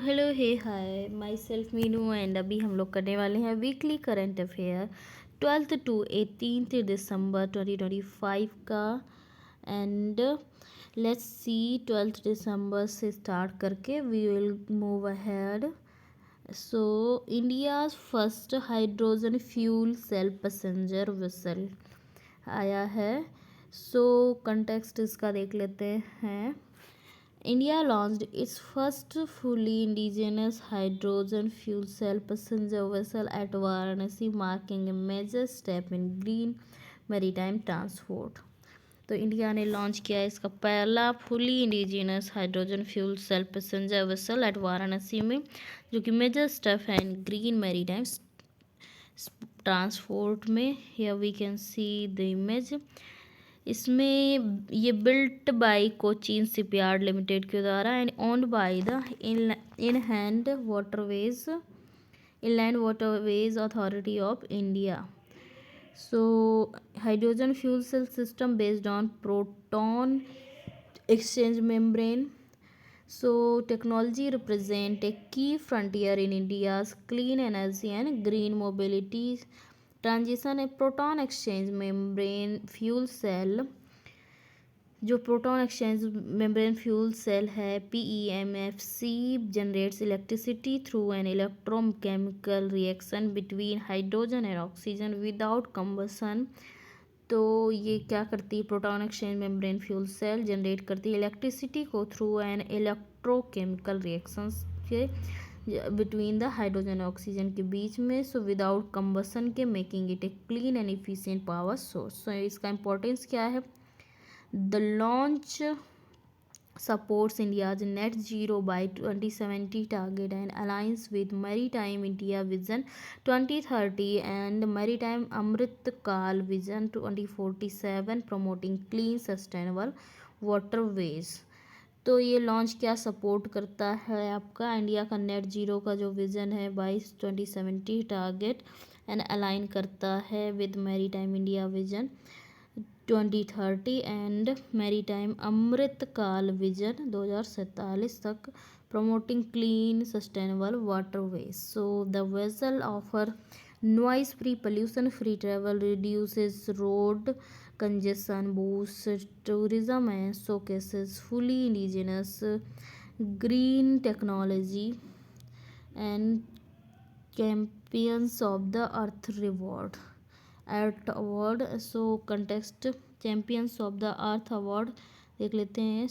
Hello hey hi myself Meenu and अभी हम लोग करने वाले हैं वीकली करंट अफेयर 12 to 18 दिसंबर 2025 का। एंड लेट्स सी 12 दिसंबर से स्टार्ट करके we will move ahead. So India's first hydrogen fuel cell passenger vessel आया है। सो कंटेक्स्ट इसका देख लेते हैं। India launched its first fully indigenous hydrogen fuel cell passenger vessel at Varanasi, marking a major step in green maritime transport. तो India ने launch किया है इसका पहला fully indigenous hydrogen fuel cell passenger vessel at Varanasi में, जो कि major step है इन ग्रीन मैरीटाइम ट्रांसपोर्ट में। Here we can see the image. इसमें ये built by Cochin Shipyard Limited के द्वारा and owned by the Inland Waterways Authority of India. So hydrogen fuel cell system based on proton exchange membrane. So technology represent a key frontier in India's clean energy and green mobility transition. A proton exchange membrane fuel cell, जो proton exchange membrane fuel cell है PEMFC, generates electricity through an electrochemical reaction between hydrogen and oxygen without combustion. तो ये क्या करती है, proton exchange membrane fuel cell generate करती है electricity को थ्रू एन इलेक्ट्रोकेमिकल रिएक्शंस के बिटवीन द हाइड्रोजन और ऑक्सीजन के बीच में, सो विदाउट कंबसन के, making it a clean and efficient power source. So इसका इंपॉर्टेंस क्या है? The launch supports India's net zero by 2070 target and aligns with Maritime India Vision 2030 and Maritime Amrit Kal Vision 2047, promoting clean sustainable waterways. तो ये launch क्या support करता है आपका? India का नेट जीरो का जो विज़न है बाई 2070 टारगेट एंड अलाइन करता है with maritime India vision 2030 and maritime Amrit Kaal vision 2047 तक, promoting clean sustainable waterways. So the vessel offer noise free, pollution free travel, reduces road congestion, boosts tourism and showcases fully indigenous green technology and champions of the earth award. So context champions of the earth award देख लेते हैं.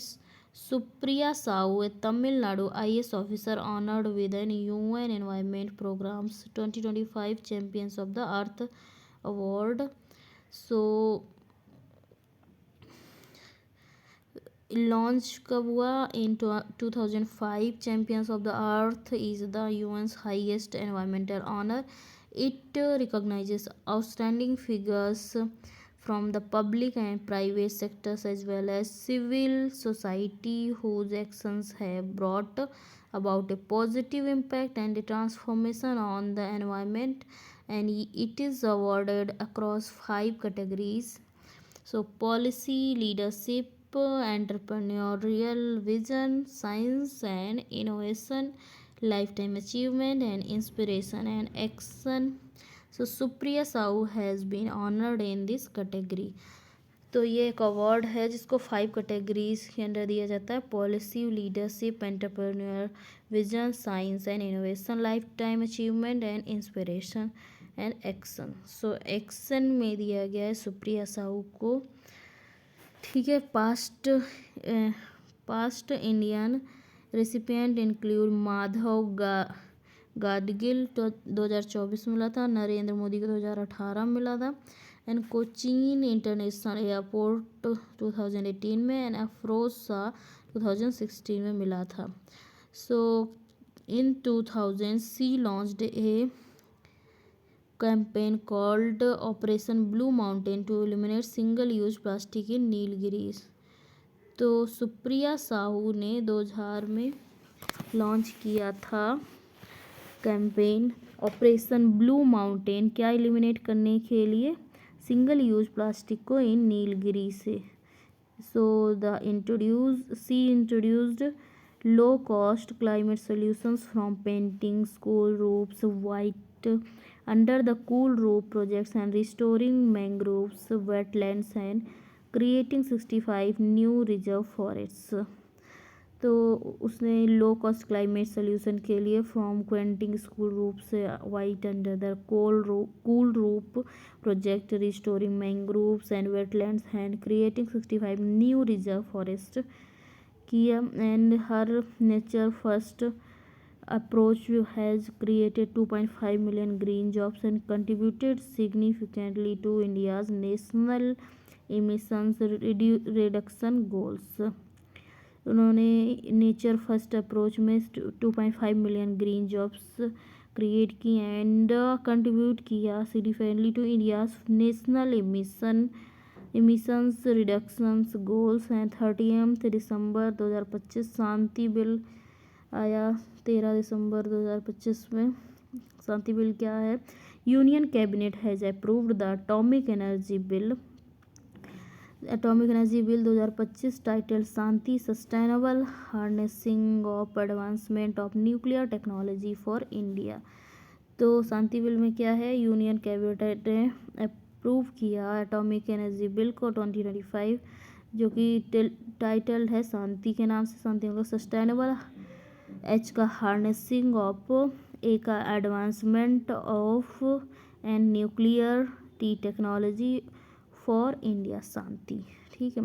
Supriya Sahu, a Tamil Nadu IAS officer honoured with an UN environment programmes 2025 champions of the earth award. So launch कब हुआ? In 2005. Champions of the earth is the UN's highest environmental honour. It recognizes outstanding figures from the public and private sectors as well as civil society whose actions have brought about a positive impact and a transformation on the environment, and it is awarded across 5 categories. So policy, leadership, entrepreneurial vision, science and innovation, lifetime achievement and inspiration and action. So Supriya Sahu has been honored in this category. तो ये एक award है जिसको 5 categories के अंदर दिया जाता है: policy, leadership, entrepreneur vision, science and innovation, life time achievement and inspiration and action. So action में दिया गया है सुप्रिया साहू को. ठीक है. Past Indian recipient include Madhav Gadgil 2024 में मिला था, नरेंद्र मोदी को 2018 में मिला था, एंड कोचीन इंटरनेशनल एयरपोर्ट 2018 में, एंड अफरोज शाह 2016 में मिला था. So in 2000 she launched a campaign called Operation Blue Mountain to eliminate single use plastic in Nilgiris. तो सुप्रिया साहू ने 2000 में लॉन्च किया था कैंपेन ऑपरेशन ब्लू माउंटेन, क्या एलिमिनेट करने के लिए? सिंगल यूज प्लास्टिक को इन नीलगिरी से. सो सी introduced low cost climate solutions from painting school roofs white under the cool roof projects and restoring mangroves, wetlands and creating 65 new reserve forests. तो उसने low cost climate solution के लिए from क्वेंटिंग स्कूल रूप से white under the cool roof project restoring mangroves and wetlands and creating 65 new reserve forest किया and her nature first approach has created 2.5 million green jobs and contributed significantly to India's national emissions reduction goals. उन्होंने nature first approach में 2.5 million green jobs create की and contribute किया significantly to India's national emissions reductions goals and 30 दिसंबर 2025 Shanti bill आया 13 दिसंबर 2025 में। Shanti bill क्या है? Union cabinet has approved the atomic energy bill 2025 title Shanti sustainable harnessing of advancement of nuclear technology for India. तो Shanti bill में क्या है? यूनियन कैबिनेट ने अप्रूव किया एटॉमिक एनर्जी बिल को 2025 जो कि टाइटल है शांति के नाम से। शांति मतलब सस्टेनेबल, एच का हार्नेसिंग ऑफ, ए का advancement of and nuclear T technology for India Shanti. ठीक है।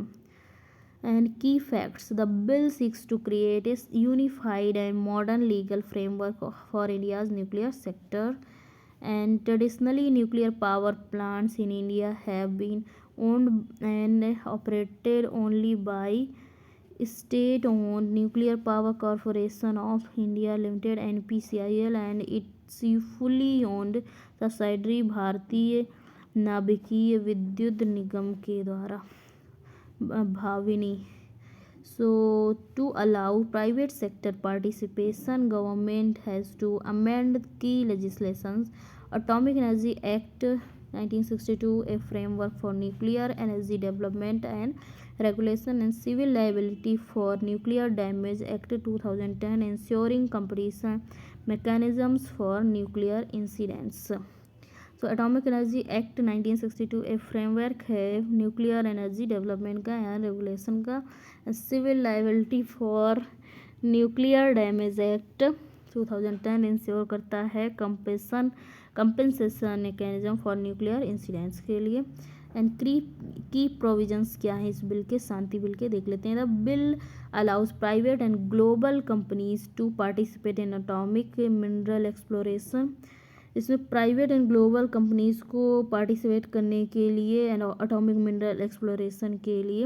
And key facts, the bill seeks to create a unified and modern legal framework for India's nuclear sector and traditionally nuclear power plants in India have been owned and operated only by state-owned Nuclear Power Corporation of India Limited (NPCIL) and its fully owned subsidiary भारतीय नाभिकीय विद्युत निगम के द्वारा Bhavini. So to allow private sector participation, government has to amend key legislations. Atomic Energy Act 1962, a framework for nuclear energy development and regulation, and Civil Liability for Nuclear Damage Act 2010, ensuring compensation mechanisms for nuclear incidents. तो atomic energy act 1962 एक framework है nuclear energy development का and regulation का। Civil liability for nuclear damage act 2010 ensure करता है compensation mechanism for nuclear incidents के लिए। And की प्रोविजंस क्या है इस बिल के? शांति बिल के देख लेते हैं। The bill allows private and global companies to participate in atomic mineral exploration. इसमें प्राइवेट एंड ग्लोबल कंपनीज को पार्टिसिपेट करने के लिए एटॉमिक मिनरल एक्सप्लोरेशन के लिए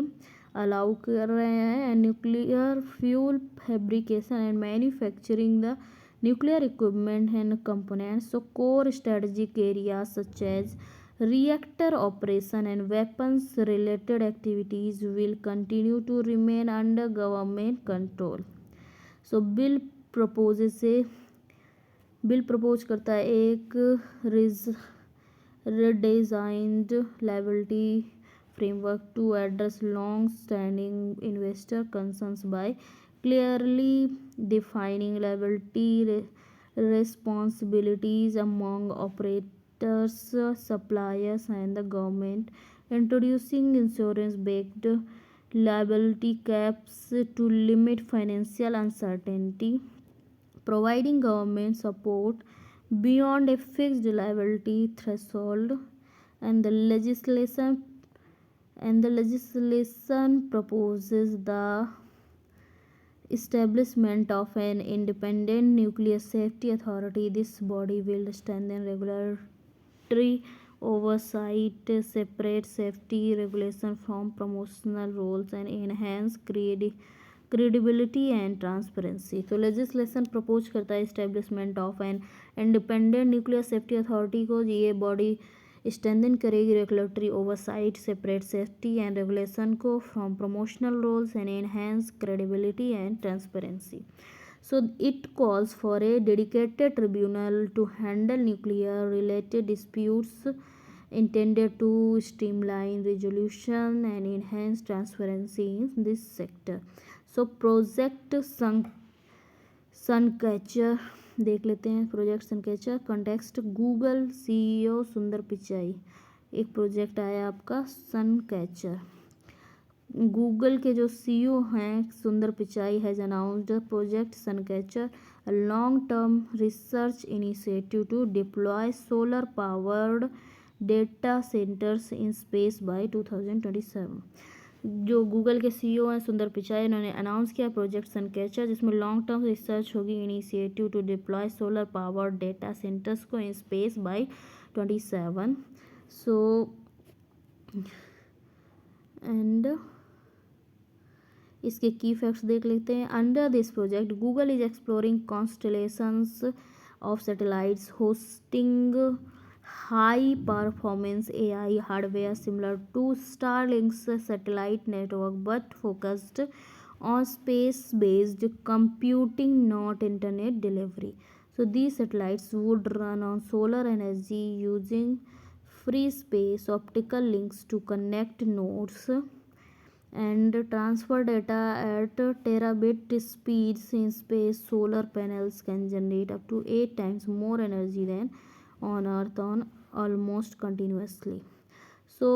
अलाउ कर रहे हैं। And nuclear fuel fabrication and manufacturing the nuclear equipment and components. So core strategic areas such as reactor operation and weapons related activities will continue to remain under government control. So bill propose करता है एक redesigned liability framework to address long standing investor concerns by clearly defining liability responsibilities among operators, suppliers and the government, introducing insurance backed liability caps to limit financial uncertainty, providing government support beyond a fixed liability threshold, and the legislation proposes the establishment of an independent nuclear safety authority. This body will strengthen regulatory oversight, separate safety regulation from promotional roles, and enhance credibility and transparency. तो legislation propose करता है establishment of an independent nuclear safety authority को। ये body strengthen करेगी regulatory oversight, separate safety and regulation को from promotional roles and enhance credibility and transparency. So it calls for a dedicated tribunal to handle nuclear related disputes intended to streamline resolution and enhance transparency in this sector. So project sun catcher देख लेते हैं, project सन catcher. Context, Google CEO Sundar Pichai, एक project आया आपका सन catcher. Google के जो CEO हैं Sundar Pichai has announced the project sun catcher, a long term research initiative to deploy solar powered data centres in space by 2027। जो गूगल के CEO हैं सुंदर पिचाई, इन्होंने अनाउंस किया प्रोजेक्ट सन कैचर, जिसमें लॉन्ग टर्म रिसर्च होगी initiative to deploy solar powered data centres को in space by 27। So and इसके key facts देख लेते हैं। Under this project Google is exploring constellations of satellites hosting high performance AI hardware similar to Starlink's satellite network but focused on space-based computing, not internet delivery. So these satellites would run on solar energy using free space optical links to connect nodes and transfer data at terabit speeds in space. Solar panels can generate up to 8 times more energy than on Earth on almost continuously. So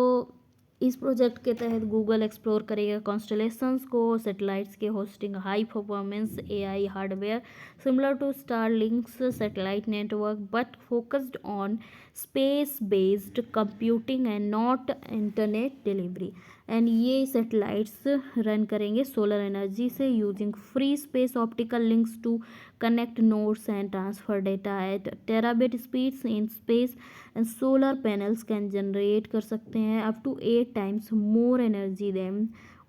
इस project के तहत Google explore करेगा constellations को, satellites के hosting high performance AI hardware similar to Starlink's satellite network but focused on space based computing and not internet delivery. And ये satellites run करेंगे solar energy से using free space optical links to connect nodes and transfer data at terabit speeds in space, and solar panels can generate कर सकते हैं up to 8 times more energy than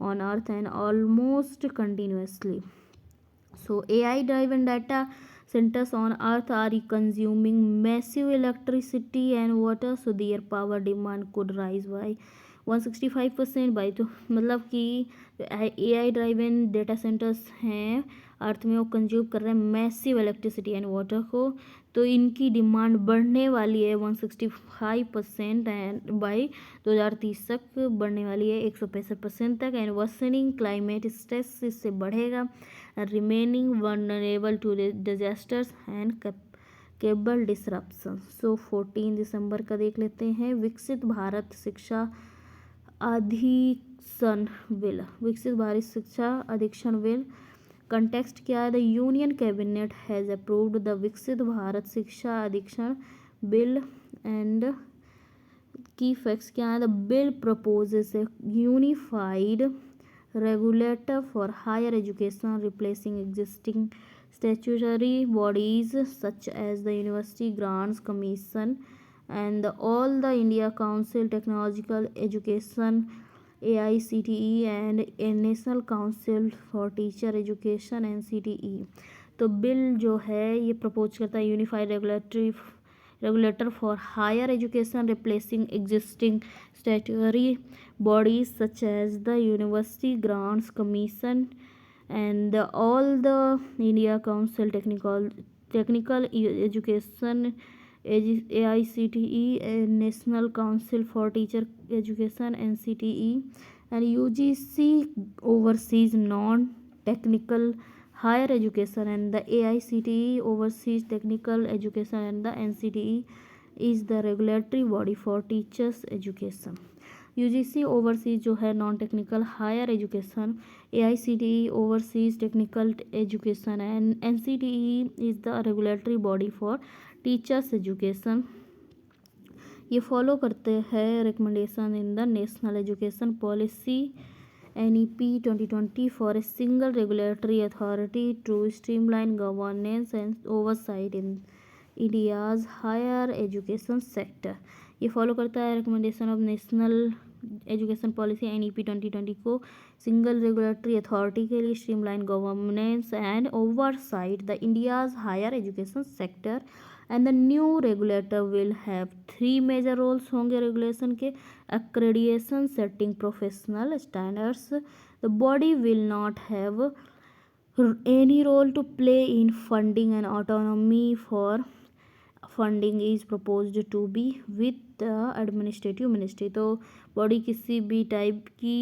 on earth and almost continuously. So AI driven data centers on earth are consuming massive electricity and water, so their power demand could rise by 165% by, तो मतलब कि AI driven data centres हैं अर्थ में, वो consume कर रहे हैं massive electricity and water को, तो इनकी डिमांड बढ़ने वाली है 165% एंड बाई 2030 तक बढ़ने वाली है 165% तक। एंड वर्सनिंग क्लाइमेट स्ट्रेस इससे बढ़ेगा, remaining vulnerable to disasters and cable disruption. So 14 दिसंबर का देख लेते हैं। विकसित भारत शिक्षा अधिक्षण बिल, विकसित भारत शिक्षा अधिक्षण बिल। कंटेक्स्ट क्या है, the union cabinet has approved the विकसित भारत शिक्षा अधिक्षण बिल। एंड की फैक्ट्स क्या है, the bill proposes A unified regulator for higher education replacing existing statutory bodies such as the University Grants Commission and all the India Council Technological Education AICTE and a National Council for Teacher Education NCTE। तो bill जो है ये propose करता है unified regulator for higher education replacing existing statutory bodies such as the University Grants Commission and all the India Council Technical Education AICTE and National Council for Teacher Education NCTE, and UGC oversees non-technical higher education and the AICTE oversees technical education and the NCTE is the regulatory body for teachers education। UGC overseas जो है non technical higher education, AICTE overseas technical education and NCTE is the regulatory body for teachers education. ये follow करते हैं recommendation in the national education policy NEP 2020 for a single regulatory authority to streamline governance and oversight in India's higher education sector। ये follow करता है recommendation of national education policy NEP 2020 को single regulatory authority के लिए streamline governance and oversight the India's higher education sector. And the new regulator will have 3 major roles होंगे regulation के, accreditation, setting professional standards. The body will not have any role to play in funding and autonomy for funding is proposed to be with the administrative ministry। तो body किसी भी type की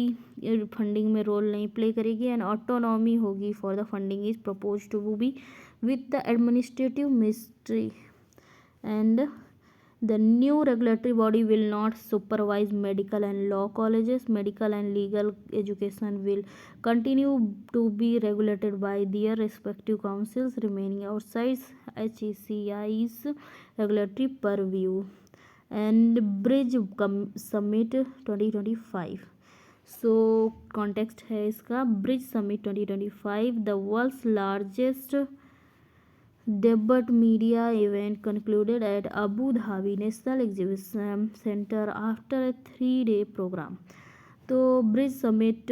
funding में role नहीं play करेगी and autonomy होगी for the funding is propose to be with the administrative mystery. And the new regulatory body will not supervise medical and law colleges. Medical and legal education will continue to be regulated by their respective councils, remaining outside HECI's regulatory purview. And Bridge Summit 2025. So context है इसका, Bridge Summit 2025, the world's largest debate media event, concluded at Abu Dhabi National Exhibition Center after a 3-day program. तो bridge summit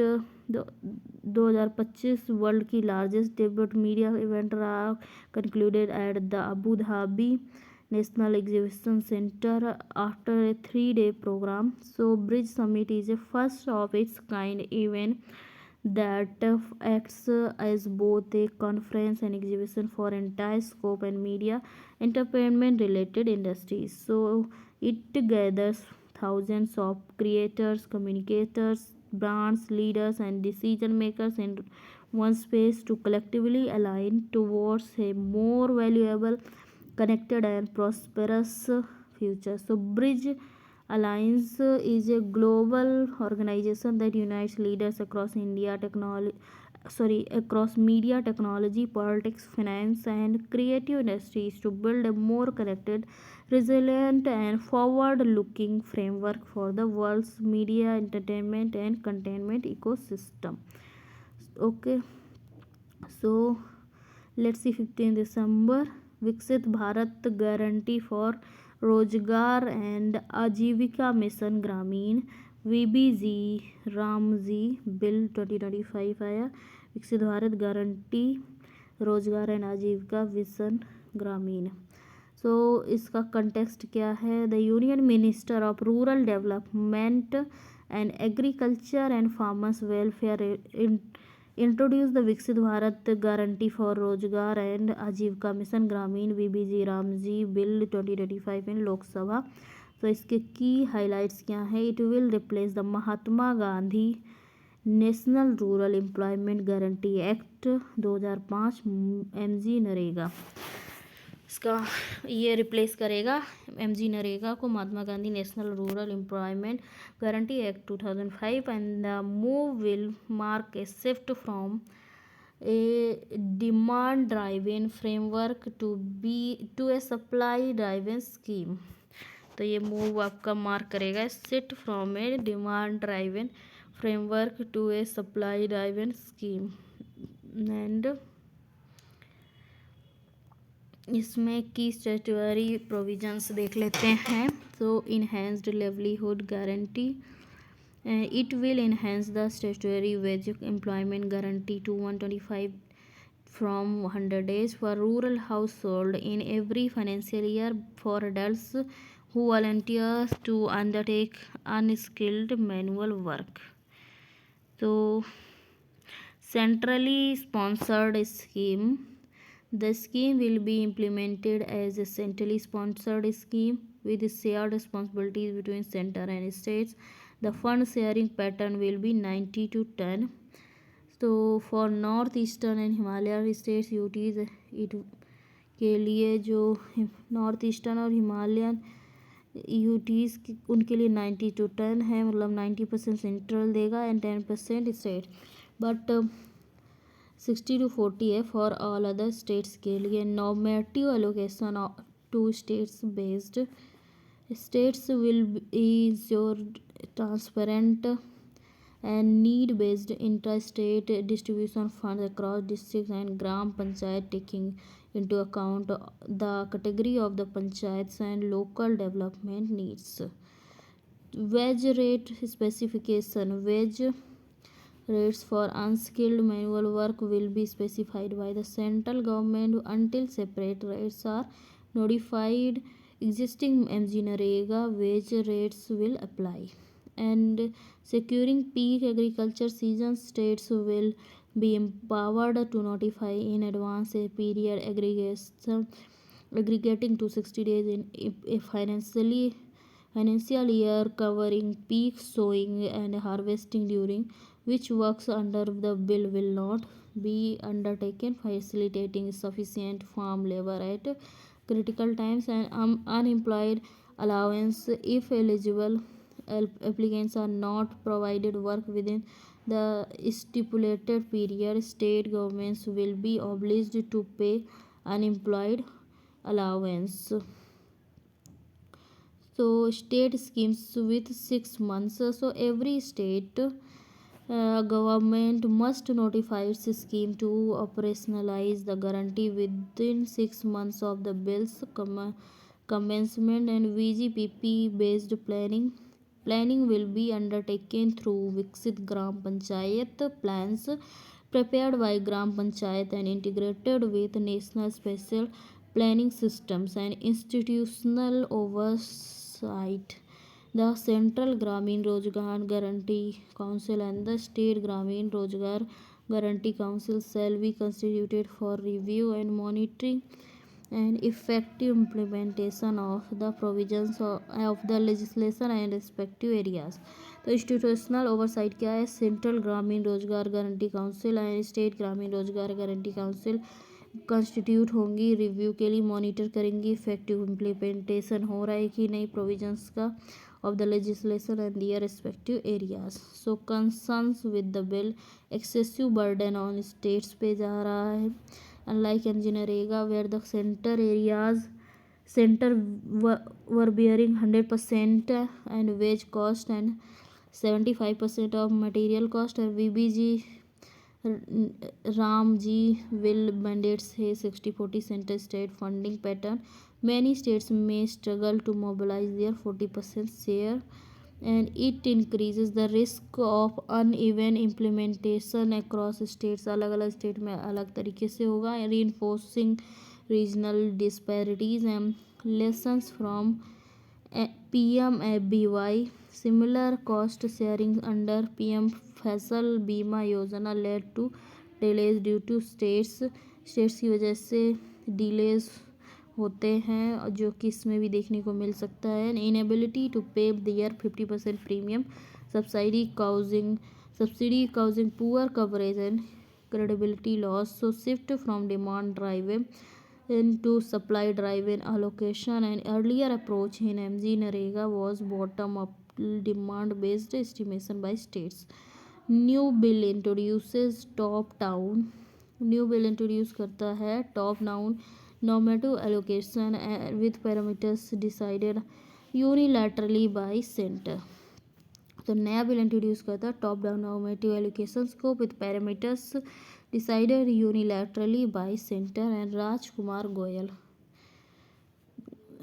2025 world की largest debut media event रहा, concluded at the Abu Dhabi national exhibition centre after a 3-day program. So bridge summit is a first of its kind event that acts as both a conference and exhibition for entire scope and media entertainment related industries. So it gathers thousands of creators, communicators, brands, leaders and decision makers in one space to collectively align towards a more valuable, connected and prosperous future. So Bridge Alliance is a global organization that unites leaders across across media, technology, politics, finance and creative industries to build a more connected, resilient and forward-looking framework for the world's media, entertainment and content ecosystem. Okay, so let's see 15 December, विकसित Bharat guarantee for रोजगार and आजीविका mission ग्रामीण VBG Ramji bill 2025 आया, विकसित Bharat guarantee रोजगार and आजीविका mission ग्रामीण. सो इसका कंटेक्स्ट क्या है, the union minister of rural development and agriculture and farmers welfare introduce the विकसित भारत गारंटी फॉर रोजगार एंड आजीविका मिशन ग्रामीण वीबीजी रामजी बिल 2025 इन लोकसभा. तो इसके की हाइलाइट्स क्या है, it will replace the Mahatma Gandhi national rural employment guarantee act 2005 MG NREGA. इसका ये रिप्लेस करेगा एमजी नरेगा को, Mahatma Gandhi national rural employment guarantee act 2005. And the move will mark a shift from a demand driven framework to a supply driven scheme. तो ये move आपका mark करेगा shift from a demand driven framework to a supply driven scheme. And इसमें key statutory provisions देख लेते हैं. तो enhanced livelihood guarantee, it will enhance the statutory veg employment guarantee to 125 from 100 days for rural household in every financial year for adults who volunteer to undertake unskilled manual work. तो centrally sponsored scheme, the scheme will be implemented as a centrally sponsored scheme with shared responsibilities between center and states. The fund sharing pattern will be 90 to 10. So for north eastern and Himalayan states UTs it के लिए जो north eastern और Himalayan UTs उनके लिए 90 to 10 है, मतलब 90% central देगा and 10% state, but 60 to 40 है फॉर ऑल अदर स्टेट्स के लिए. Normative allocation to states based, states will ensure transparent and need based inter-state distribution funds across districts and gram panchayat, taking into account the category of the panchayats and local development needs. Wage rate specification, wage rates for unskilled manual work will be specified by the central government until separate rates are notified. Existing MG-NREGA wage rates will apply. And securing peak agriculture season, states will be empowered to notify in advance a period aggregating to 60 days in a financial year covering peak sowing and harvesting, during which works under the bill will not be undertaken, facilitating sufficient farm labor at critical times, and unemployed allowance if eligible applicants are not provided work within the stipulated period. State governments will be obliged to pay unemployed allowance. So state schemes with 6 months. So every state government must notify its scheme to operationalize the guarantee within 6 months of the bill's commencement, and VGPP based planning will be undertaken through Viksit Gram Panchayat plans prepared by Gram Panchayat and integrated with national special planning systems and institutional oversight. The Central Gramin Rozgar Guarantee Council and the State Gramin Rozgar Guarantee Council shall be constituted for review and monitoring and effective implementation of the provisions of the legislation and respective areas. तो institutional oversight क्या है? Central ग्रामीण रोजगार guarantee council and state ग्रामीण रोजगार guarantee council constitute होंगी, review के लिए मॉनिटर करेंगी इफेक्टिव इम्प्लीमेंटेशन हो रहा है कि नहीं प्रोविजंस का of the legislation and their respective areas. So concerns with the bill, excessive burden on states पे जा रहा है, unlike NGNREGA where the center were bearing 100% and wage cost and 75% of material cost, and VBG Ramji will mandates a 60-40 center state funding pattern. Many states may struggle to mobilize their 40% share, and it increases the risk of uneven implementation across states. अलग अलग state में अलग तरीके से होगा. Reinforcing regional disparities and lessons from PMFBY. Similar cost sharing under PM फसल बीमा योजना led to delays due to states की वजह से delays होते हैं, जो कि इसमें भी देखने को मिल सकता है. Inability to pay their 50% premium subsidy causing poor coverage and credibility loss. So shift from demand driven into supply driven allocation. An earlier approach in MG-NREGA was bottom up demand based estimation by states. New bill introduces new bill introduce करता है top down normative allocation with parameters decided unilaterally by centre. तो नया bill introduce करता है top down normative allocation को with parameters decided unilaterally by centre. And Rajkumar Goyal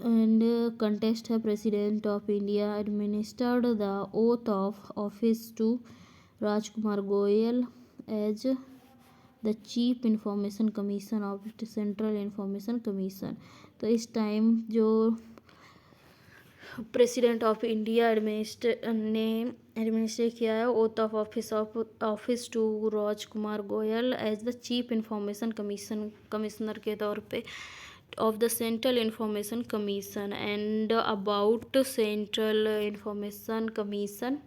and contest है president of India administered the oath of office to Rajkumar Goyal as the Chief Information Commission of the Central Information Commission. तो इस time जो president of India administrate किया है oath of office to Rajkumar Goyal as the chief information commissioner के तौर पे of the Central Information Commission. And about Central Information Commission,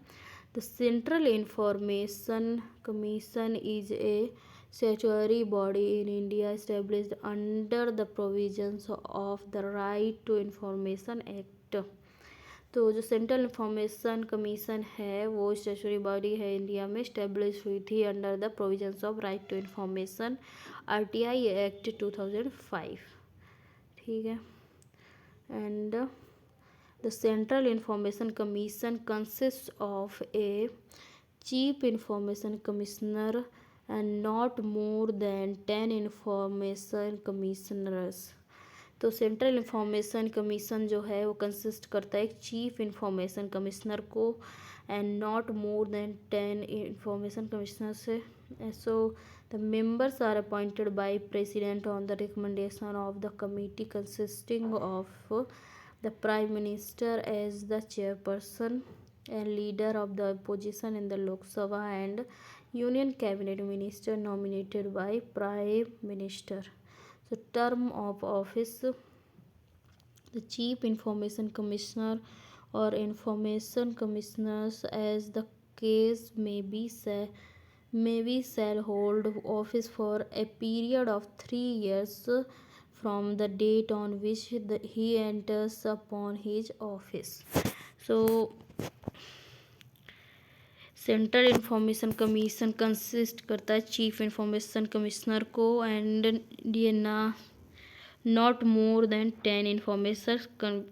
the Central Information Commission is a statutory body in India established under the provisions of the Right to Information Act. तो जो central information commission है वो statutory body है India में, establish हुई थी under the provisions of right to information RTI act 2005. ठीक है. And the central information commission consist of a chief information commissioner and not more than 10 information commissioners. तो central information commission जो है वो consist करता है एक चीफ इंफॉर्मेशन कमिश्नर को and not more than 10 information commissioner से. So the members are appointed by president on the recommendation of the committee consisting of the prime minister as the chairperson and leader of the opposition in the Lok Sabha and union cabinet minister nominated by prime minister. So term of office, the chief information commissioner or information commissioners as the case may be Maybe shall hold office for a period of 3 years from the date on which he enters upon his office. So central information commission consist करता है chief information commissioner को and ये not more than 10 information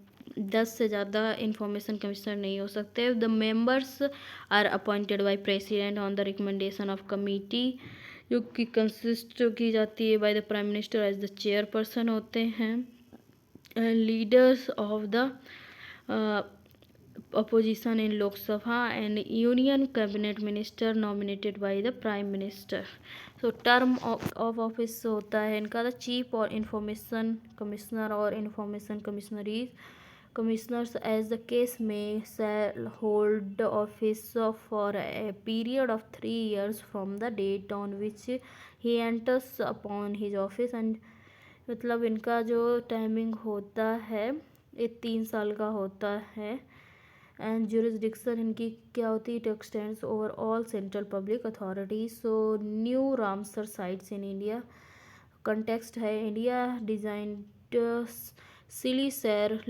10 से ज़्यादा information commissioner नहीं हो सकते. The members are appointed by president on the recommendation of committee, जो कि कंसिस्ट की जाती है by the prime minister as the chairperson होते हैं. Leaders of the opposition in Lok Sabha and union cabinet minister nominated by the prime minister. So term of office होता है इनका the chief or information commissioner or information commissioners as the case may shall hold office for a period of 3 years from the date on which he enters upon his office. and मतलब इनका जो timing होता है ये 3 साल का होता है. एंड जुरिस्डिक्शन इनकी क्या होती है, it extends over all central public authorities. So new Ramsar sites in India. Context है India designed Siliserh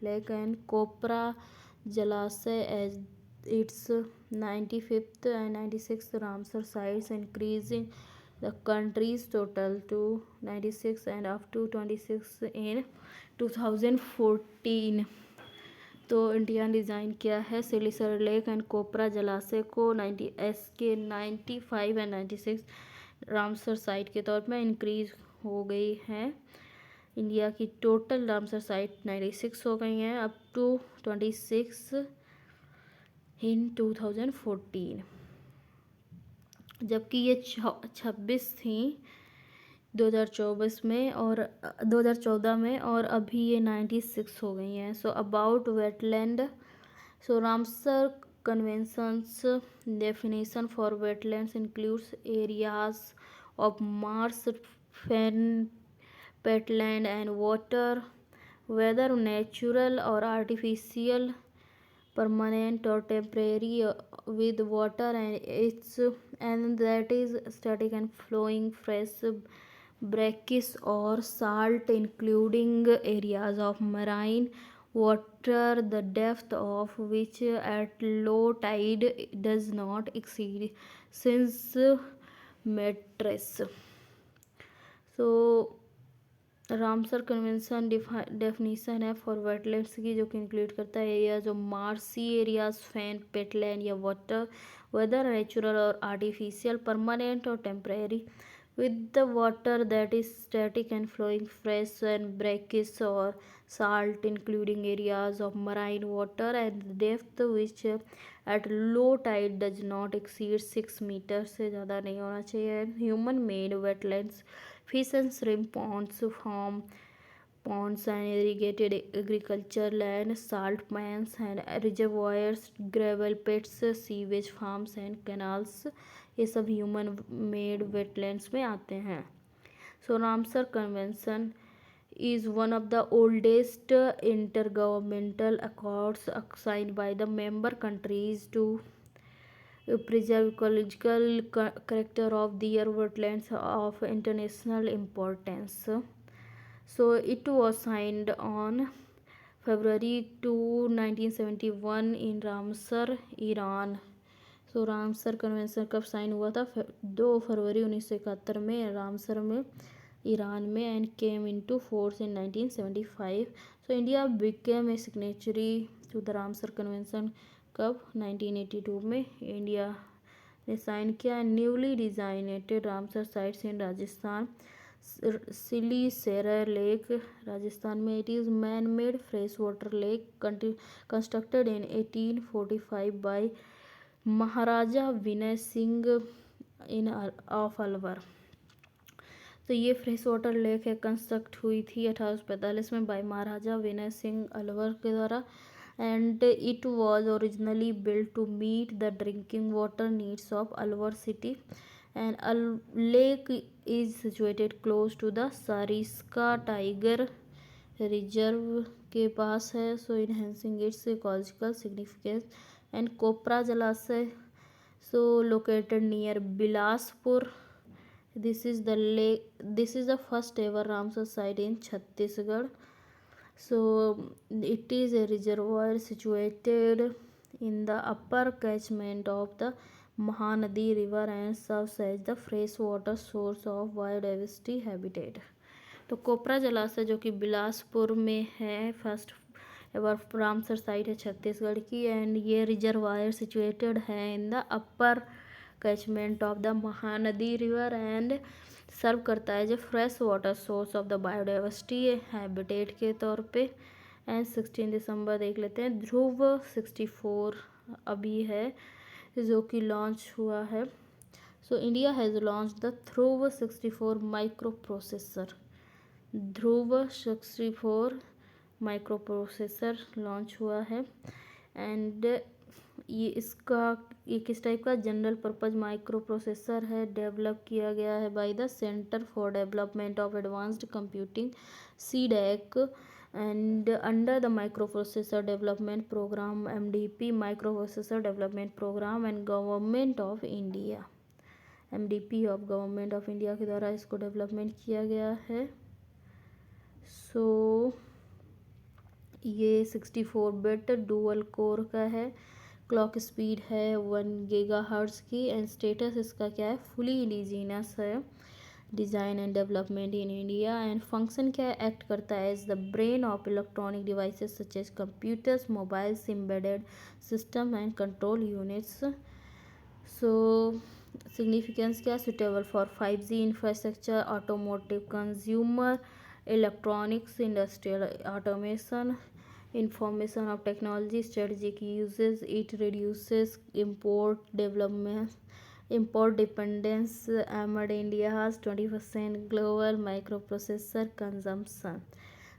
lake and Kopra जलाशय as its 95th and 96th Ramsar sites, increasing the country's total to 96 and up to 26 in 2014. तो India design किया है सिलीसर lake and Kopra जलाशय को 95 and 96 Ramsar site के तौर पर इंक्रीज हो गई है. इंडिया की टोटल रामसर साइट 96 हो गई हैं अप टू 26 इन 2014, जबकि ये 26 थी 2024 में और 2014 में और अभी ये 96 हो गई हैं. So about wetland. So Ramsar convention's definition for wetlands includes areas of marsh, fen, peatland and water, whether natural और artificial, permanent or temporary, with water and that is static and flowing, fresh, brackish or salt, including areas of marine water the depth of which at low tide does not exceed 6 meters. So Ramsar convention definition है for wetlands की, जो कि include करता है area जो Marcy areas, fen, peatland या water, whether natural और artificial, permanent और temporary, with the water that is static and flowing, fresh and brackish और salt, including areas of marine water and depth which at low tide does not exceed 6 metre, से ज़्यादा नहीं होना चाहिए. Human made wetlands, fish and shrimp ponds, farm ponds and irrigated agriculture land, salt pans and reservoirs, gravel pits, sewage farms and canals, ये सब human made wetlands में आते हैं. So Ramsar convention is one of the oldest intergovernmental accords signed by the member countries to preserve ecological character of their wetlands of international importance. So it was signed on February 2, 1971 in Ramsar, Iran. So Ramsar convention कब sign हुआ था? 2 फरवरी 1971 में Ramsar में Iran में and came into force in 1975. So India became a signatory to the Ramsar convention कब? 1982 में India ने sign किया. Newly designated Ramsar sites in Rajasthan, Siliserh lake Rajasthan में, it is man made fresh water lake constructed in 1845 by Maharaja Vinay Singh in of Alwar. तो ये fresh water lake है, construct हुई थी 1845 में बाय महाराजा विनय सिंह अलवर के द्वारा. And it was originally built to meet the drinking water needs of Alwar city, and lake is situated close to the Sariska Tiger Reserve के पास है. So enhancing its ecological significance. And कोपरा जलाशय So located near Bilaspur. This is the first ever Ramsar site in Chhattisgarh. So it is a reservoir situated in the upper catchment of the Mahanadi river and serves as the freshwater source of biodiversity habitat. तो कोपरा जलाशय जो कि बिलासपुर में है, first ever Ramsar site है छत्तीसगढ़ की, and ये reservoir situated है in the upper catchment of the Mahanadi river and serve करता है जो fresh water source of the biodiversity habitat के तौर पे। एंड 16 दिसंबर देख लेते हैं, ध्रुव 64 अभी है जो कि लॉन्च हुआ है। So India has launch the Dhruv 64 microprocessor. Dhruv 64 microprocessor launch हुआ है। एंड ये किस टाइप का जनरल पर्पज़ माइक्रो प्रोसेसर है, डेवलप किया गया है by the centre for development of advanced computing CDAC and under the microprocessor development programme MDP microprocessor development programme and government of India. MDP of government of India के द्वारा इसको development किया गया है। सो ये 64 bit dual core का है, clock speed है 1 गीगाहर्ट्ज़ की, एंड स्टेटस इसका क्या है, फुली इंडिजिनस है, design and development in India. And function क्या है, एक्ट करता है as the brain of electronic devices such as computers, mobiles, embedded system and control units. So significance क्या, suitable for 5G infrastructure, automotive, consumer electronics, industrial automation, information of technology, strategic uses. It reduces import dependence amid India's 20% global microprocessor consumption.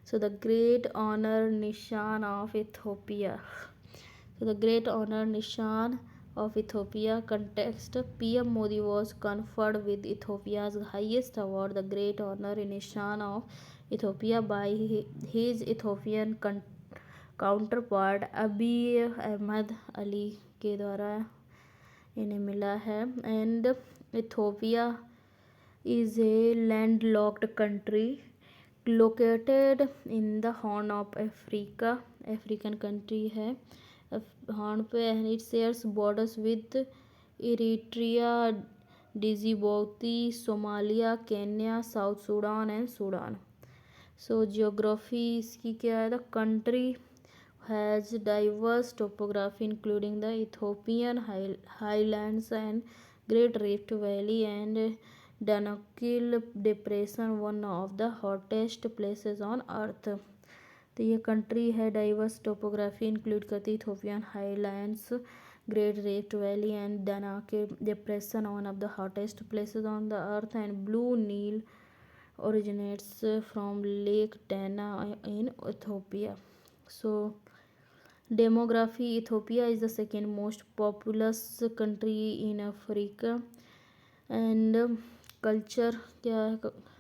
So the Great Honor Nishan of Ethiopia. So the Great Honor Nishan of Ethiopia context, PM Modi was conferred with Ethiopia's highest award, the Great Honor Nishan of Ethiopia, by his Ethiopian counterpart Abiy Ahmed Ali के द्वारा इन्हें मिला है। And Ethiopia is a landlocked country located in the Horn of Africa, African country है Horn पे, and it shares borders with Eritrea, Djibouti, Somalia, Kenya, South Sudan and Sudan. So geography इसकी क्या है, the country has diverse topography including the Ethiopian highlands and Great Rift Valley and Danakil Depression, one of the hottest places on earth। तो ये country है diverse topography include करती Ethiopian highlands, great rift valley and Danakil depression, one of the hottest places on the earth, and blue Nile originates from Lake Tana in Ethiopia। So demography, Ethiopia is the second most populous country in Africa। and culture क्या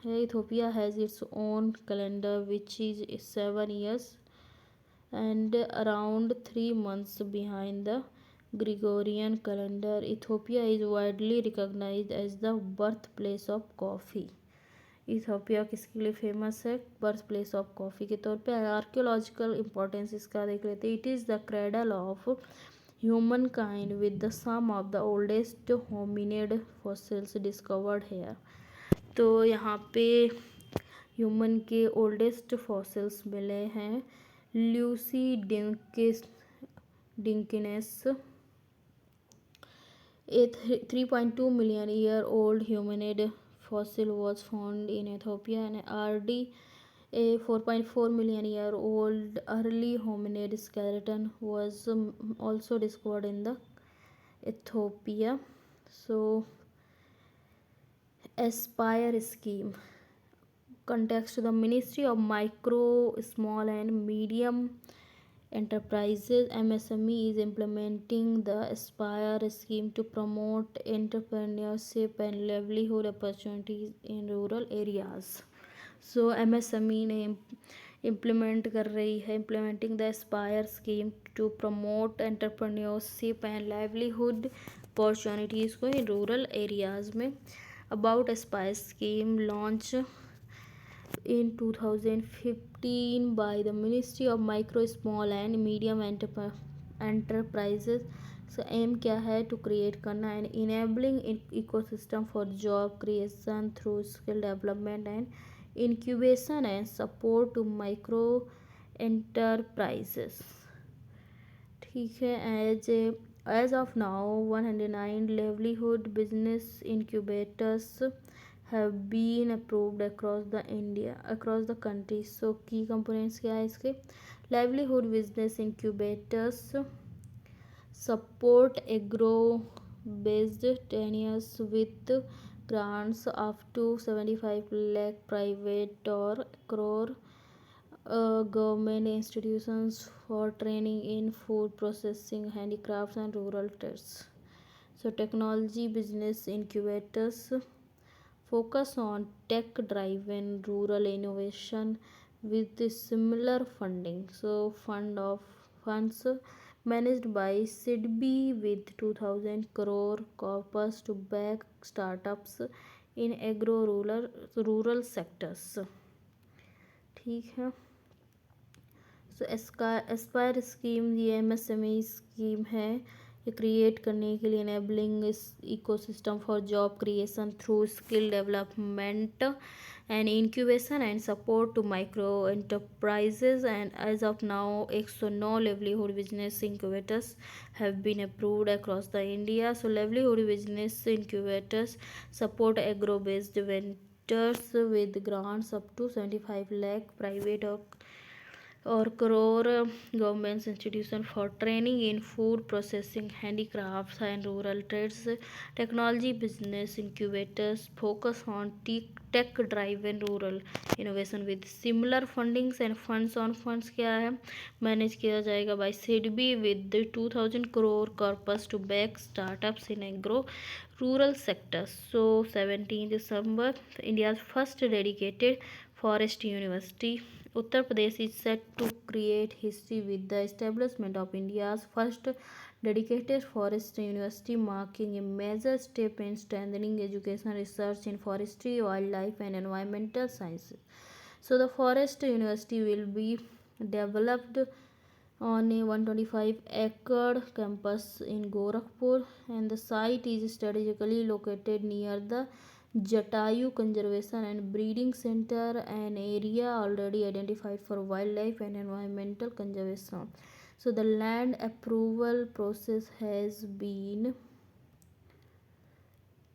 है, Ethiopia has its own calendar which is 7 years and around 3 months behind the Gregorian calendar। Ethiopia is widely recognized as the birthplace of coffee। Ethiopia किसके लिए famous है, birth place of coffee के तौर पे। Archaeological importance इसका देख लेते हैं, it is the cradle of humankind with the some of the oldest hominid fossils discovered here. तो यहाँ पे ह्यूमन के ओल्डेस्ट फॉसिल्स मिले हैं, Lucy Dinkinesh, a 3.2 million year old hominid fossil was found in Ethiopia, and RD, a 4.4 million year old early hominid skeleton was also discovered in the Ethiopia। So Aspire scheme context, the Ministry of Micro, Small and Medium Enterprises MSME is implementing the Aspire scheme to promote entrepreneurship and livelihood opportunities in rural areas। So MSME ने implement कर रही है, implementing the Aspire scheme to promote entrepreneurship and livelihood opportunities को in rural areas में। About Aspire scheme launch in 2015 by the Ministry of Micro, Small and Medium Enterprises. So aim क्या है, to create करना and enabling ecosystem for job creation through skill development and incubation and support to micro enterprises. ठीक है. As of now 109 livelihood business incubators have been approved across the country. So key components क्या है इसके? livelihood business incubators support agro based tenures with grants up to 75 lakh private or crore government institutions for training in food processing, handicrafts and rural trades. So technology business incubators focus on tech driven rural innovation with similar funding. So funds managed by CIDBI with 2000 crore corpus to back startups in agro rural sectors. ठीक है. So aspire scheme ये MSME scheme है, ये create करने के लिए enabling ecosystem for job creation through skill development and incubation and support to micro enterprises. And as of now 109 livelihood business incubators have been approved across the India. So livelihood business incubators support agro based ventures with grants up to 75 lakh private or crore government institution for training in food processing, handicrafts and rural trades. Technology business incubators focus on tech driven rural innovation with similar fundings and funds क्या है, manage किया जाएगा by SIDBI with 2000 crore corpus to back startups in agro rural sectors. So 17 December India's first dedicated forest university Uttar Pradesh is set to create history with the establishment of India's first dedicated forest university, marking a major step in strengthening education research in forestry, wildlife and environmental sciences. So the forest university will be developed on a 125-acre campus in Gorakhpur, and the site is strategically located near the Jatayu Conservation and Breeding Center, an area already identified for wildlife and environmental conservation. So the land approval process has been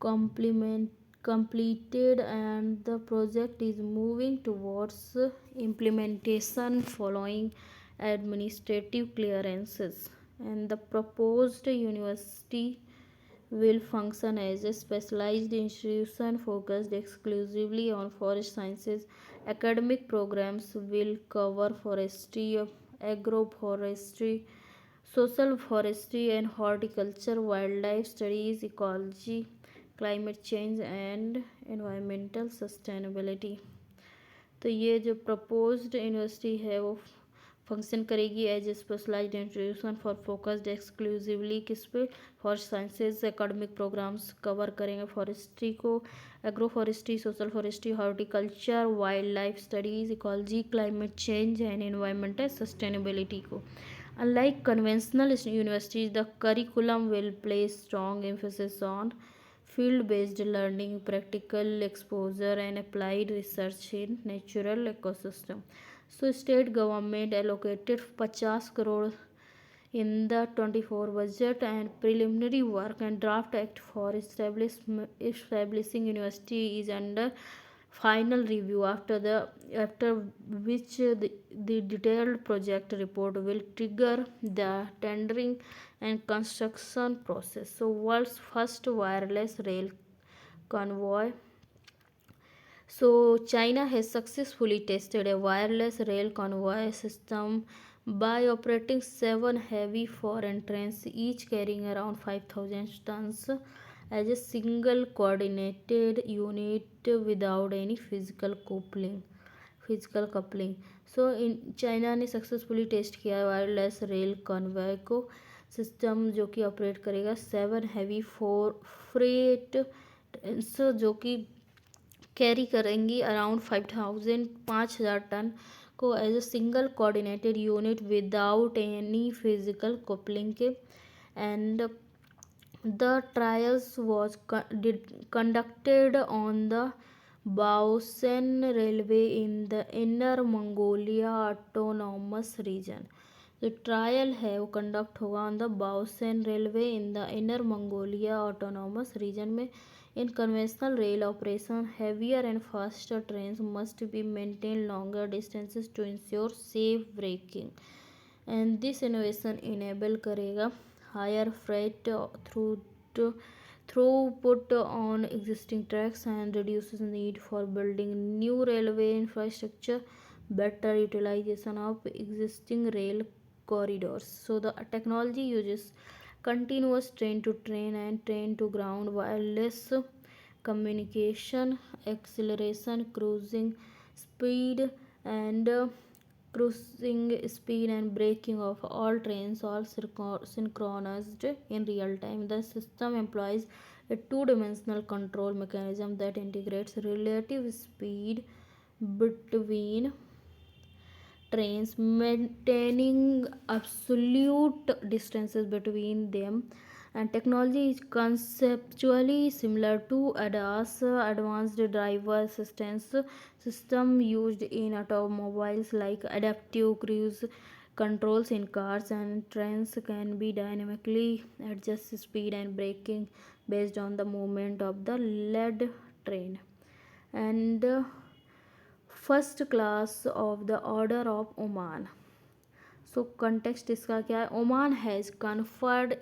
completed and the project is moving towards implementation following administrative clearances. And the proposed university will function as a specialized institution focused exclusively on forest sciences. Academic programs will cover forestry, agroforestry, social forestry and horticulture, wildlife studies, ecology, climate change and environmental sustainability. तो ये जो proposed university है वो function करेगी as a specialised institution for focused exclusively किस पे, forest sciences. Academic programmes cover करेंगे forestry को, agro forestry, social forestry, horticulture, wild life studies, ecology, climate change and environmental sustainability को. Unlike conventional universities, the curriculum will place strong emphasis on field-based learning, practical exposure, and applied research in natural ecosystem. So, state government allocated 50 crore in the 24 budget, and preliminary work and draft act for establishing university is under final review, after which the detailed project report will trigger the tendering and construction process. So world's first wireless rail convoy. So China has successfully tested a wireless rail convoy system by operating 7 heavy foreign trains, each carrying around 5,000 tons, as a single coordinated unit without any physical coupling. So in China ने successfully test किया wireless rail convoy को. System जो कि operate करेगा 7 heavy freight trains जो कि carry करेंगी around 5,000 tonne को as a single coordinated unit without any physical coupling के। And the trials was conducted on the Bautzen Railway in the Inner Mongolia Autonomous Region। जो trial है वो conduct होगा on the Baoshen railway in the Inner Mongolia Autonomous Region में। In conventional rail operation heavier and faster trains must be maintain longer distances to ensure safe braking and this innovation enable करेगा higher freight throughput on existing tracks and reduces need for building new railway infrastructure, better utilization of existing rail corridors. So the technology uses continuous train to train and train to ground wireless communication, acceleration, cruising speed and braking of all trains all synchronized in real time. The system employs a two-dimensional control mechanism that integrates relative speed between trains, maintaining absolute distances between them. And technology is conceptually similar to ADAS, advanced driver assistance system used in automobiles like adaptive cruise controls in cars and trains can be dynamically adjust speed and braking based on the movement of the lead train. And first class of the order of Oman. So context इसका क्या है, Oman has conferred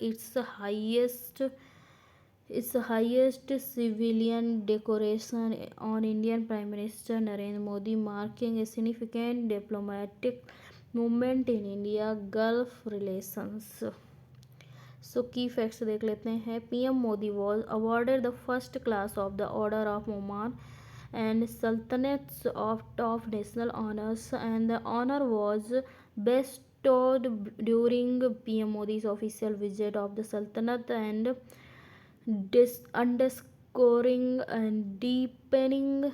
its highest civilian decoration on Indian Prime Minister Narendra Modi, marking a significant diplomatic movement in India Gulf relations. So key facts देख लेते हैं। PM Modi was awarded the first class of the Order of Oman and Sultanates of top national honors, and the honor was bestowed during PM Modi's official visit of the Sultanate and underscoring and deepening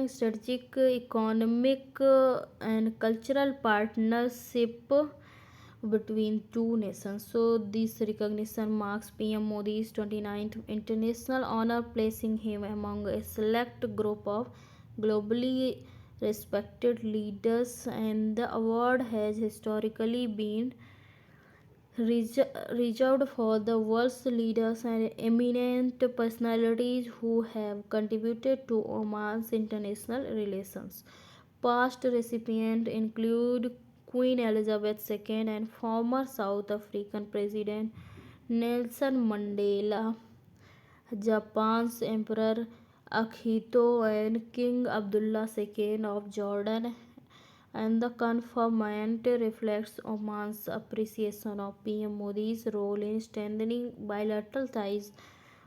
strategic economic and cultural partnership between two nations. So this recognition marks PM Modi's 29th international honor, placing him among a select group of globally respected leaders, and the award has historically been reserved for the world's leaders and eminent personalities who have contributed to Oman's international relations. Past recipients include Queen Elizabeth II and former South African President Nelson Mandela, Japan's Emperor Akihito, and King Abdullah II of Jordan. And the conferment reflects Oman's appreciation of PM Modi's role in strengthening bilateral ties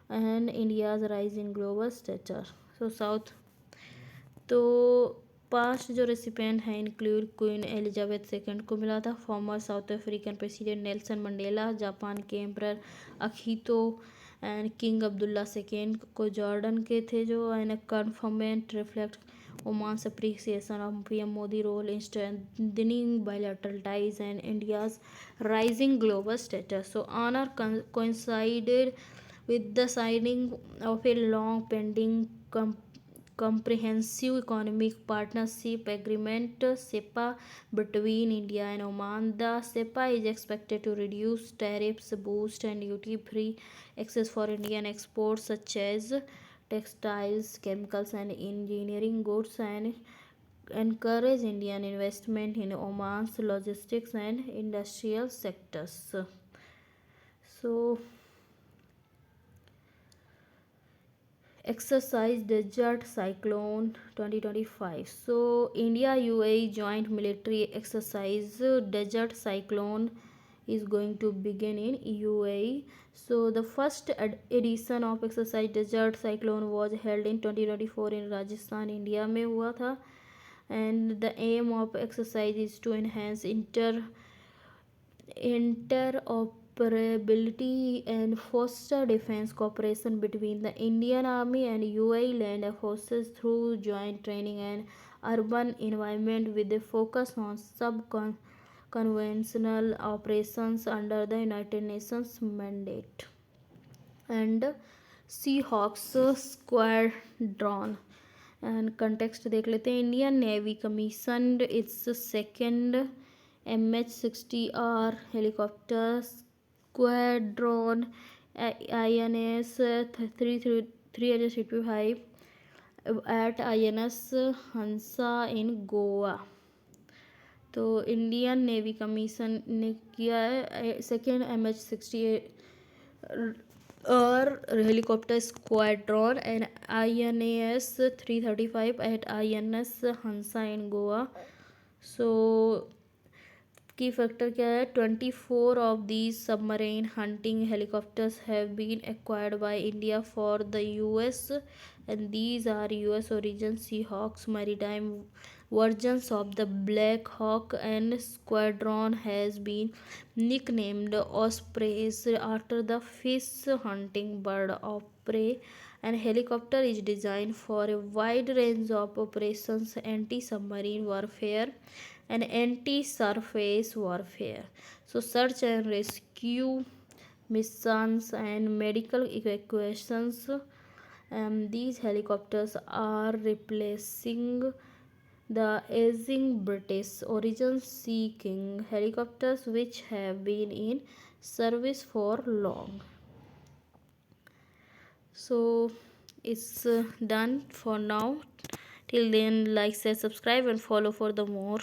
and India's rising global stature. So South तो past जो recipient हैं include Queen Elizabeth second को मिला था, former South African president Nelson Mandela, Japan के emperor Akihito and King Abdullah second को Jordan के थे जो। And conferment reflect Oman's appreciation of PM Modi role in strengthening bilateral ties and India's rising global status. So honor coincided with the signing of a long pending comprehensive economic partnership agreement (CEPA) between India and Oman. The CEPA is expected to reduce tariffs, boost and duty-free access for Indian exports such as textiles, chemicals and engineering goods, and encourage Indian investment in Oman's logistics and industrial sectors. So exercise Desert Cyclone 2025. So India UAE joint military exercise Desert Cyclone is going to begin in UAE. So the first edition of exercise Desert Cyclone was held in 2024 in Rajasthan, India में हुआ था। and the aim of exercise is to enhance interoperability and foster defense cooperation between the Indian Army and UAE land forces through joint training and urban environment with a focus on conventional operations under the United Nations mandate. And Seahawks squadron and context देख लेते हैं. Indian navy commissioned its second MH-60R helicopter squadron INS 365 at INS Hansa in Goa. तो Indian navy commission ने किया है second MH-60 और helicopter squadron and INAS 335 at INS Hansa in Goa. So key factor क्या है. 24 of these submarine hunting helicopters have been acquired by India for the US, and these are US origin Seahawks maritime versions of the Black Hawk, and squadron has been nicknamed Ospreys after the fish hunting bird of prey, and helicopter is designed for a wide range of operations, anti-submarine warfare and anti-surface warfare, so search and rescue missions and medical evacuations. These helicopters are replacing the aging British origin Sea King helicopters which have been in service for long. So it's done for now. Till then, like, share, subscribe and follow for the more.